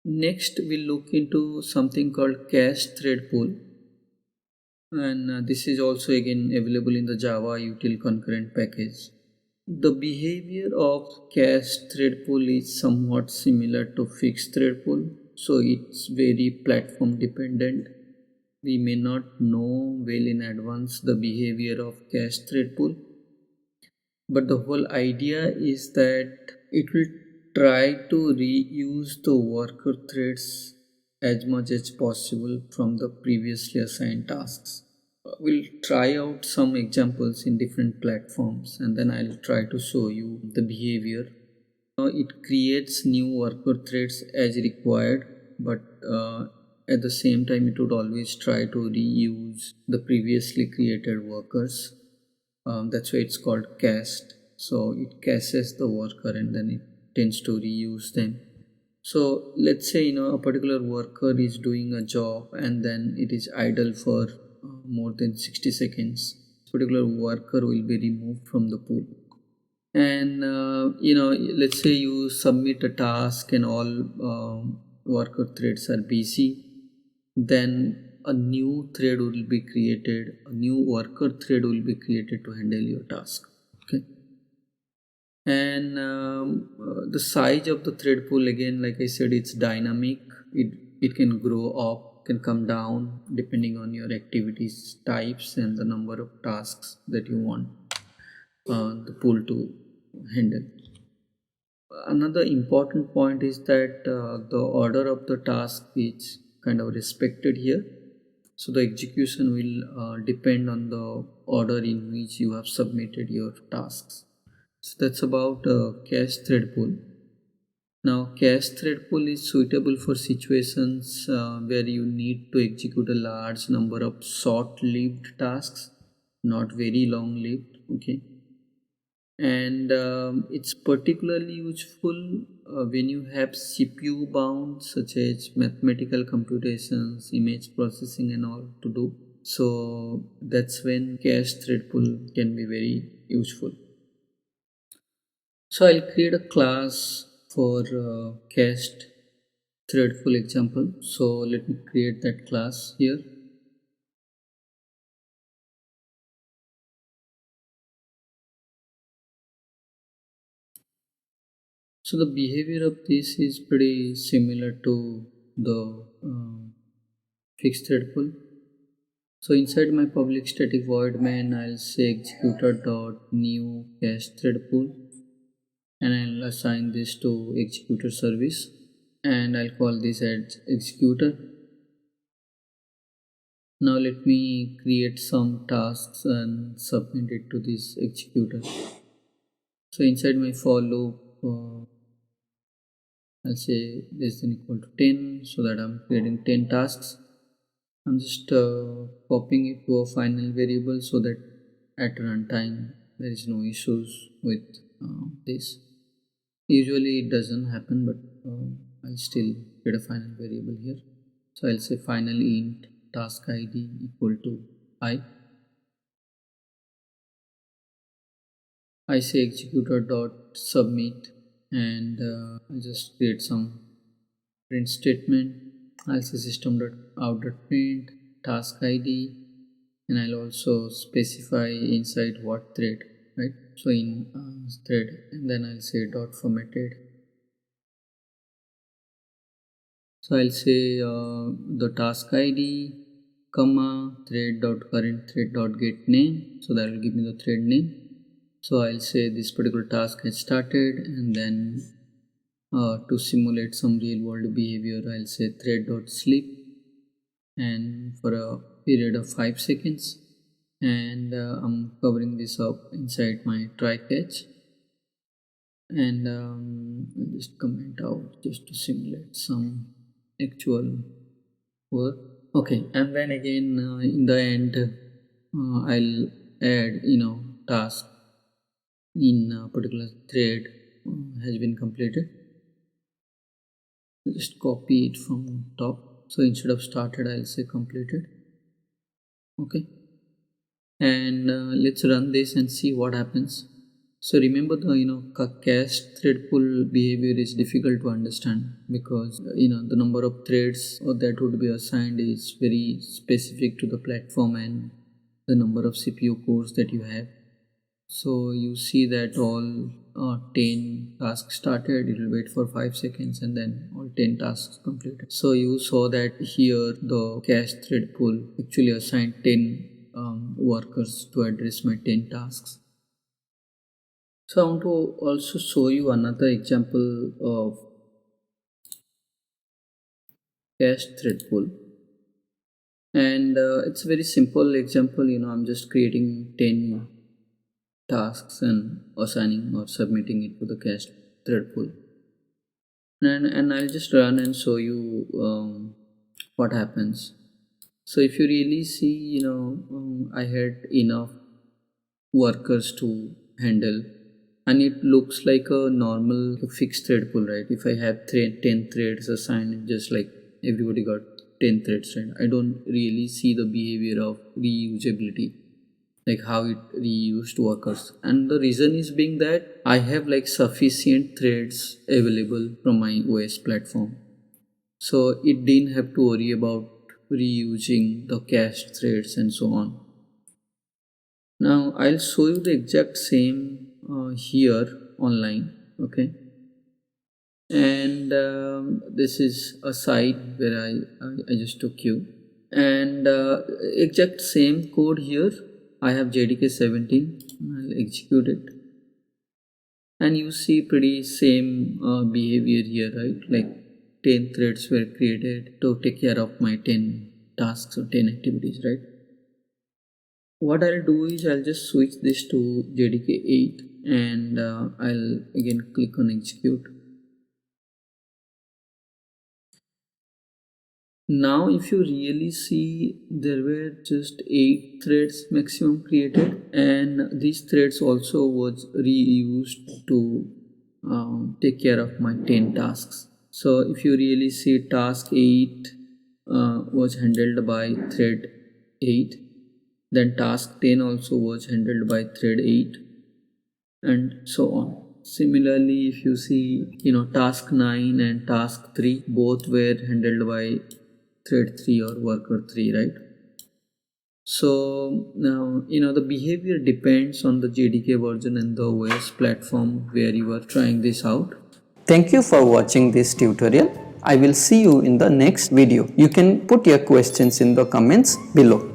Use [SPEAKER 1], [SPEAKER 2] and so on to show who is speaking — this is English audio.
[SPEAKER 1] Next, we'll look into something called CachedThreadPool, and this is also again available in the java.util.concurrent package. The behavior of CachedThreadPool is somewhat similar to FixedThreadPool, so it's very platform dependent. We may not know well in advance the behavior of CachedThreadPool, but the whole idea is that it will try to reuse the worker threads as much as possible from the previously assigned tasks. We'll try out some examples in different platforms and then I'll try to show you the behavior. Now it creates new worker threads as required, but at the same time it would always try to reuse the previously created workers. That's why it's called cached. So it caches the worker and then it tends to reuse them. So let's say a particular worker is doing a job and then it is idle for more than 60 seconds. This particular worker will be removed from the pool. And let's say you submit a task and all worker threads are busy, then a new thread will be created, a new worker thread will be created to handle your task. Okay. And the size of the thread pool, again, like I said, it's dynamic. It can grow up, can come down depending on your activities types and the number of tasks that you want the pool to handle. Another important point is that the order of the task is kind of respected here. So the execution will depend on the order in which you have submitted your tasks. So that's about CachedThreadPool. Now CachedThreadPool is suitable for situations where you need to execute a large number of short-lived tasks, not very long-lived. Okay. And it's particularly useful when you have CPU bound such as mathematical computations, image processing and all to do. So that's when CachedThreadPool can be very useful. So I'll create a class for CachedThreadPool example. So let me create that class here. So the behavior of this is pretty similar to the FixedThreadPool. So inside my public static void main, I'll say executor.new CachedThreadPool and I'll assign this to ExecutorService and I'll call this as executor. Now let me create some tasks and submit it to this executor. So inside my for loop, I'll say less than equal to 10 so that I'm creating 10 tasks. I'm just copying it to a final variable so that at runtime there is no issues with this. Usually it doesn't happen, but I'll still get a final variable here. So I'll say final int task id equal to I. I say executor dot submit and I just create some print statement. I'll say system dot out dot print task id and I'll also specify inside what thread, right? So in thread, and then I'll say dot formatted. So I'll say the task id comma thread dot current thread dot get name, so that will give me the thread name. So I'll say this particular task has started, and then to simulate some real world behavior, I'll say thread dot sleep and for a period of 5 seconds, and I'm covering this up inside my try catch, and I'll just comment out just to simulate some actual work. Okay, and then again in the end I'll add task in a particular thread has been completed. Just copy it from top. So instead of started, I'll say completed. Okay, and let's run this and see what happens. So remember the cached thread pool behavior is difficult to understand because the number of threads that would be assigned is very specific to the platform and the number of CPU cores that you have. So you see that all 10 tasks started, it will wait for 5 seconds and then all 10 tasks completed. So you saw that here the cached thread pool actually assigned 10 workers to address my 10 tasks. So I want to also show you another example of cached thread pool, and it's a very simple example. I'm just creating 10 tasks and assigning or submitting it to the cached thread pool, and I'll just run and show you what happens. So if you really see, I had enough workers to handle, and it looks like a normal fixed thread pool, right? If I have 10 threads assigned, just like everybody got 10 threads, right? I don't really see the behavior of reusability, like how it reused workers. And the reason is being that I have like sufficient threads available from my OS platform, so it didn't have to worry about reusing the cached threads and so on. Now I'll show you the exact same here online, okay? And this is a site where I just took you, and exact same code here. I have JDK 17. I'll execute it, and you see pretty same behavior here, right? Like 10 threads were created to take care of my 10 tasks or 10 activities, right? What I'll do is I'll just switch this to JDK 8, and I'll again click on execute. Now if you really see, there were just 8 threads maximum created, and these threads also was reused to take care of my 10 tasks. So if you really see, task 8 was handled by thread 8, then task 10 also was handled by thread 8, and so on. Similarly, if you see, task 9 and task 3 both were handled by thread 3 or worker 3, right? So now the behavior depends on the JDK version and the OS platform where you are trying this out.
[SPEAKER 2] Thank you for watching this tutorial. I will see you in the next video. You can put your questions in the comments below.